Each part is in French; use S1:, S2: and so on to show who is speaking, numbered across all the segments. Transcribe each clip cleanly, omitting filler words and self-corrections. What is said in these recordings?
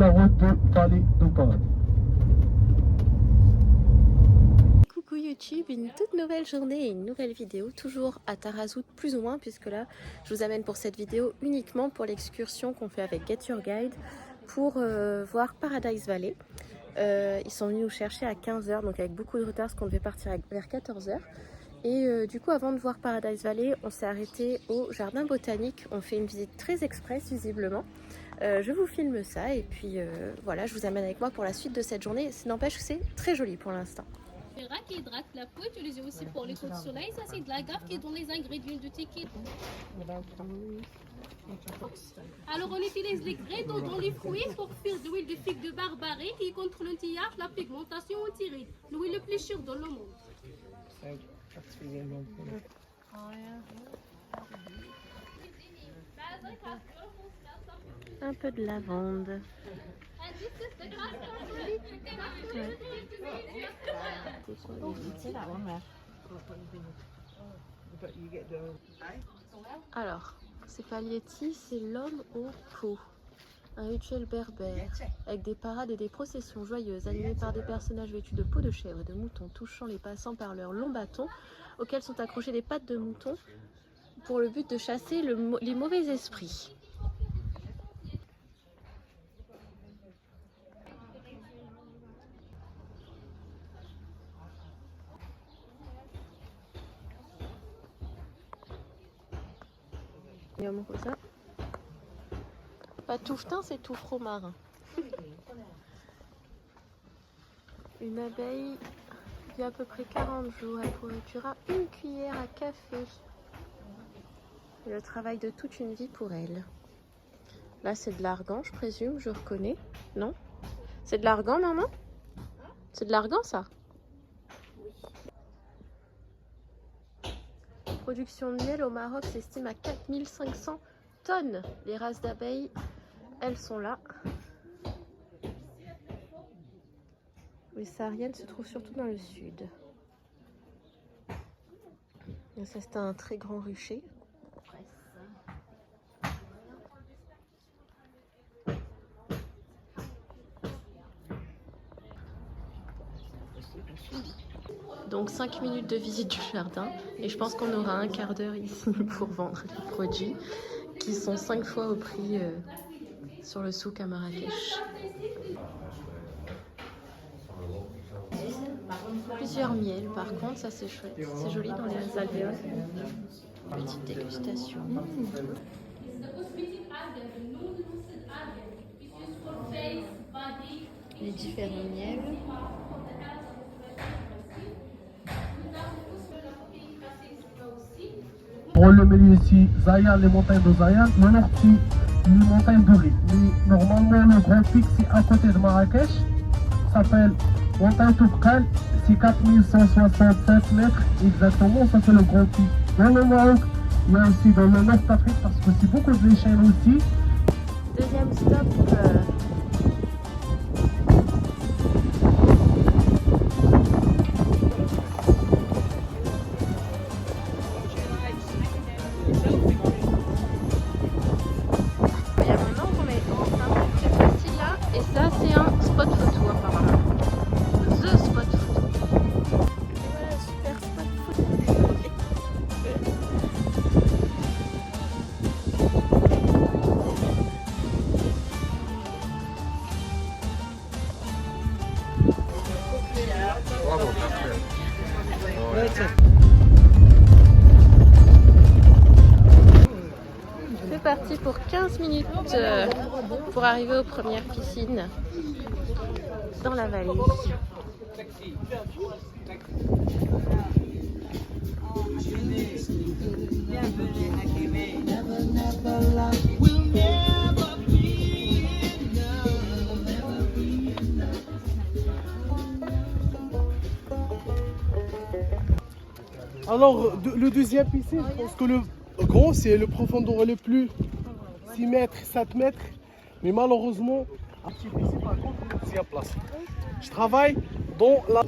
S1: la route de Vallée de Caunes.
S2: Coucou YouTube, une toute nouvelle journée et une nouvelle vidéo, toujours à Tarazout plus ou moins, puisque là je vous amène pour cette vidéo uniquement pour l'excursion qu'on fait avec Get Your Guide pour voir Paradise Valley. Ils sont venus nous chercher à 15h, donc avec beaucoup de retard parce qu'on devait partir vers 14h. Et du coup, avant de voir Paradise Valley, on s'est arrêté au jardin botanique. On fait une visite très express visiblement. Je vous filme ça et puis voilà, je vous amène avec moi pour la suite de cette journée. Ça n'empêche que c'est très joli pour l'instant.
S3: Qui hydrate la peau, utilisé aussi pour les coups de soleil. Ça, c'est de l'agave qui est dans les ingrédients du ticket. Alors, on utilise les graines dans les fruits pour faire de l'huile de figue de barbarie qui contrôle l'anti-âge, la pigmentation anti-rides. L'huile le plus chère dans le monde.
S2: Un peu de lavande. Alors, c'est Palietti, c'est l'homme au pot. Un rituel berbère, avec des parades et des processions joyeuses animées par des personnages vêtus de peau de chèvre et de mouton, touchant les passants par leurs longs bâtons, auxquels sont accrochées des pattes de mouton, pour le but de chasser les mauvais esprits. Yum rosa. Pas touffetin, c'est tout fromarin. Une abeille il y a à peu près 40 jours, elle pourritera une cuillère à café. Et le travail de toute une vie pour elle. Là, c'est de l'argan, je présume, je reconnais. Non? C'est de l'argan, maman? C'est de l'argan, ça? La production de miel au Maroc s'estime à 4500 tonnes. Les races d'abeilles, elles sont là. Les sahariennes se trouvent surtout dans le sud. Et ça, c'est un très grand rucher. Donc 5 minutes de visite du jardin et je pense qu'on aura un quart d'heure ici pour vendre les produits qui sont 5 fois au prix sur le souk à Marrakech. Plusieurs miels par contre, ça c'est chouette, c'est joli dans les alvéoles. Petite dégustation. Les différents miels.
S1: Pour le milieu ici, Zayan, les montagnes de Zayan, le nord ici, les montagnes de Rif. Mais normalement, le grand pic, c'est à côté de Marrakech, s'appelle Montagne Toubkal, c'est 4167 mètres exactement, ça c'est le grand pic. Dans le Maroc, il y a aussi dans le nord d'Afrique, parce que c'est beaucoup de l'échelle aussi.
S2: Deuxième stop. Il y a mon oncle, mais c'est un truc très facile là. Et ça, c'est un spot photo apparemment. The spot photo. Et voilà, super spot photo. C'est parti pour 15 minutes pour arriver aux premières piscines dans la vallée.
S4: Alors, le deuxième piscine, je pense que le grand, c'est le profondeur le plus 6 mètres, 7 mètres. Mais malheureusement, un petit piscine, par contre, la deuxième place. Je travaille dans la...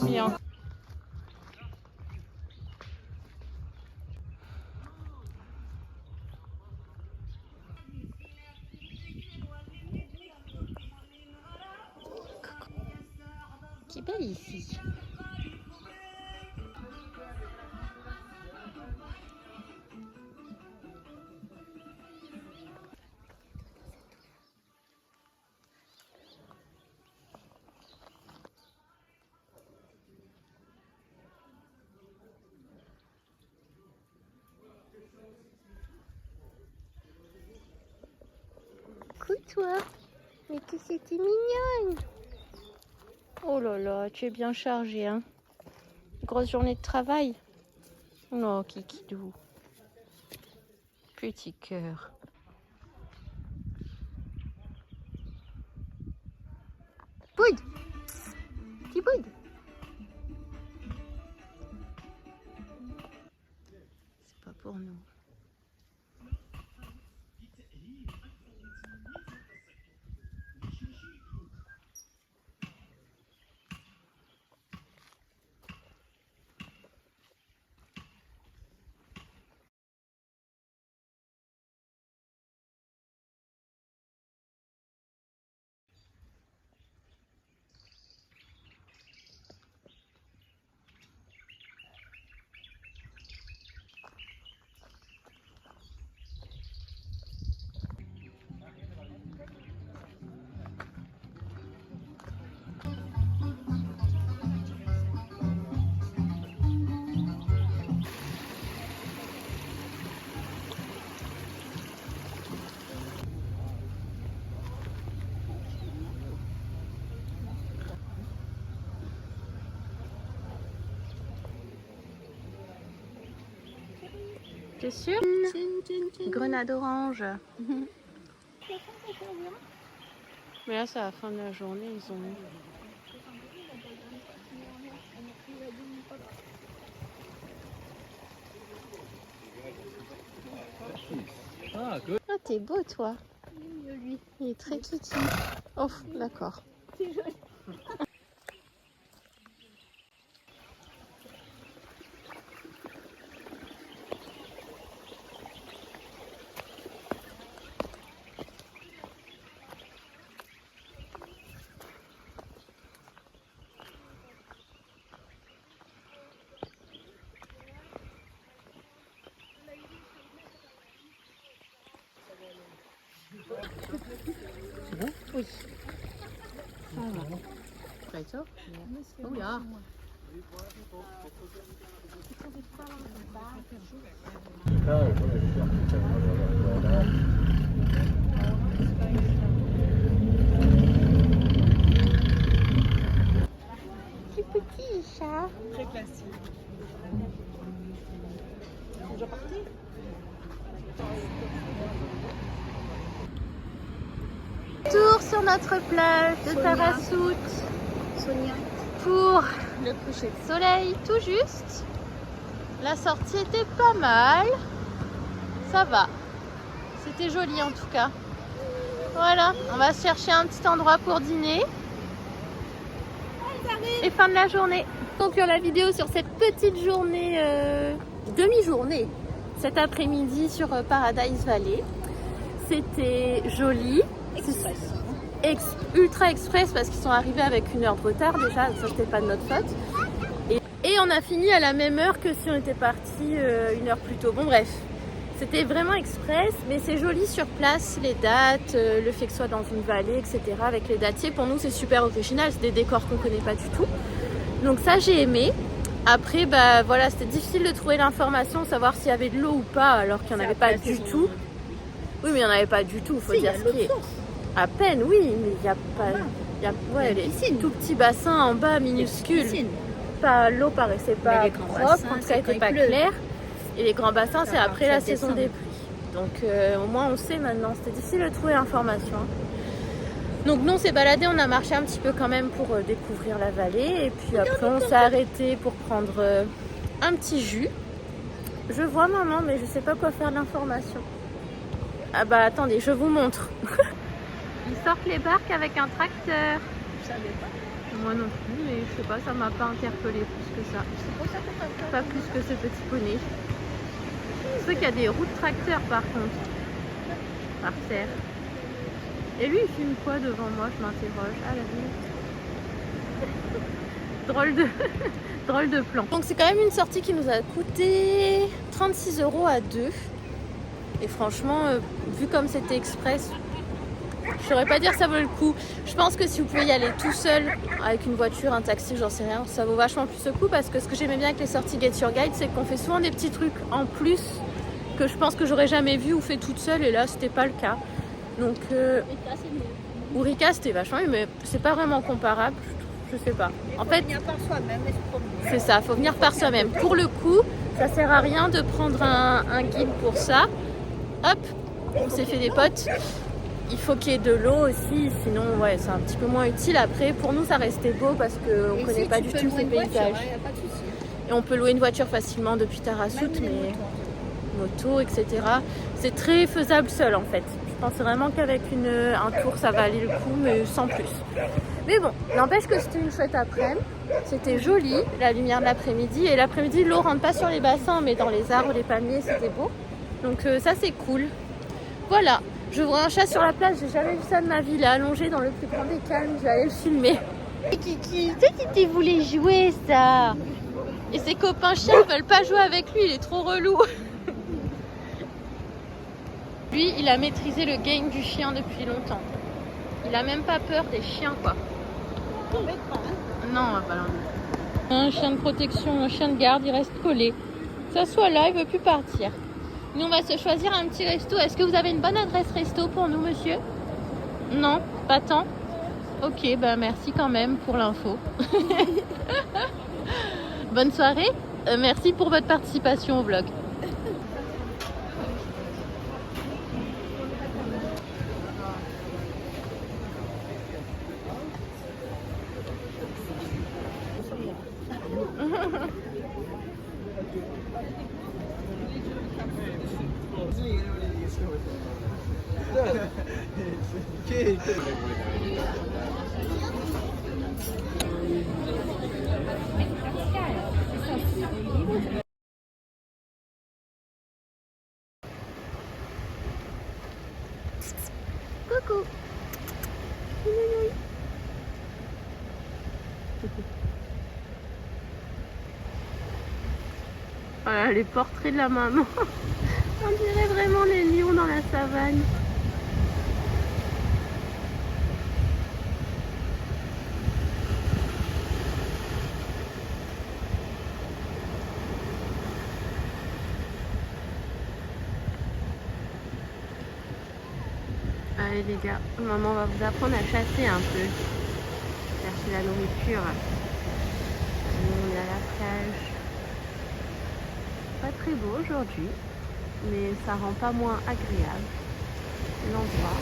S2: Bien. Qui belle ici. Coucou toi. Mais que c'était mignonne. Oh là là, tu es bien chargée, hein. Grosse journée de travail. Oh, kikidou. Petit cœur. Boud. Petit boud. C'est pas pour nous. T'es sûr? Grenade orange. Mais là, c'est à la fin de la journée, ils ont mis. Ah, t'es beau, toi. Lui. Il est très kiki. Oh, d'accord. C'est joli.
S1: C'est bon?
S2: Oui. Ça va. Preto? Oh ja. C'est petit, chat.
S5: Très classique. C'est déjà parti?
S2: Tour sur notre plage de Tarasout pour le coucher de soleil tout juste. La sortie était pas mal, ça va, c'était joli en tout cas. Voilà, on va chercher un petit endroit pour dîner et fin de la journée. On conclut la vidéo sur cette petite journée, demi-journée, cet après-midi sur Paradise Valley. C'était joli. Ultra express parce qu'ils sont arrivés avec 1 heure de retard déjà, ça c'était pas de notre faute. Et on a fini à la même heure que si on était parti 1 heure plus tôt. Bon bref, C'était vraiment express, mais c'est joli sur place, les dates, le fait que ce soit dans une vallée, etc. Avec les datiers, pour nous c'est super original, c'est des décors qu'on connaît pas du tout. Donc ça j'ai aimé. Après, bah voilà, c'était difficile de trouver l'information, savoir s'il y avait de l'eau ou pas, alors qu'il n'y en avait pas du tout. Oui, mais il n'y en avait pas du tout, faut dire ce qui est. À peine, oui, mais il n'y a pas... Il y a, ouais, les tout petits bassins en bas, minuscules. Pas, l'eau paraissait pas propre, en tout cas, n'était pas claire. Et les grands bassins, c'est après la saison des pluies. Donc au moins, on sait maintenant. C'était difficile de trouver l'information. Donc nous, on s'est baladé, on a marché un petit peu quand même pour découvrir la vallée. Et puis après, on s'est arrêté pour prendre un petit jus. Je vois maman, mais je sais pas quoi faire de l'information. Ah bah attendez, je vous montre. Ils sortent les barques avec un tracteur.
S5: Je savais pas.
S2: Moi non plus, mais je sais pas, ça m'a pas interpellé plus que ça.
S5: C'est pour ça que t'as
S2: Pas plus que ce petit poney. Je sais qu'il y a des roues de tracteur par contre. Par terre. Et lui, il filme quoi devant moi? Je m'interroge. Ah la vie. Drôle de plan. Donc c'est quand même une sortie qui nous a coûté 36 € à deux. Et franchement, vu comme c'était express, je saurais pas dire ça vaut le coup. Je pense que si vous pouvez y aller tout seul, avec une voiture, un taxi, j'en sais rien, ça vaut vachement plus le coup. Parce que ce que j'aimais bien avec les sorties Get Your Guide, c'est qu'on fait souvent des petits trucs en plus que je pense que j'aurais jamais vu ou fait toute seule. Et là, c'était pas le cas. Donc, Ourika, c'était vachement mieux, mais c'est pas vraiment comparable. Je sais pas. En fait,
S5: venir par soi-même et se promener.
S2: c'est ça, faut venir par soi-même. Pour le coup, ça sert à rien de prendre un guide pour ça. Hop, on s'est fait des potes. Il faut qu'il y ait de l'eau aussi, sinon ouais, c'est un petit peu moins utile. Après, pour nous, ça restait beau parce qu'on ne connaît pas du tout ces paysages. Et on peut louer une voiture facilement depuis Tarazout, mais moto, etc. C'est très faisable seul en fait. Je pense vraiment qu'avec un tour, ça va aller le coup, mais sans plus. Mais bon, n'empêche que c'était une chouette après-midi. C'était joli, la lumière de l'après-midi. Et l'après-midi, l'eau rentre pas sur les bassins, mais dans les arbres, les palmiers, c'était beau. Donc ça, c'est cool. Voilà, je vois un chat sur la plage. J'ai jamais vu ça de ma vie. Il est allongé dans le plus grand des calmes. Je vais aller le filmer. Kiki, tu voulais jouer ça. Et ses copains chiens ne veulent pas jouer avec lui. Il est trop relou. Lui, il a maîtrisé le game du chien depuis longtemps. Il a même pas peur des chiens, quoi. Non, on va pas l'enlever. Un chien de protection, un chien de garde, il reste collé. Ça soit là, il veut plus partir. Nous, on va se choisir un petit resto. Est-ce que vous avez une bonne adresse resto pour nous, monsieur? Non, pas tant. Ok, bah merci quand même pour l'info. Bonne soirée. Merci pour votre participation au vlog. Coucou. Voilà les portraits de la maman. On dirait vraiment les lions dans la savane. Allez les gars, maman va vous apprendre à chasser un peu. Chercher la nourriture. Nous on est à la plage. Pas très beau aujourd'hui, mais ça rend pas moins agréable l'endroit.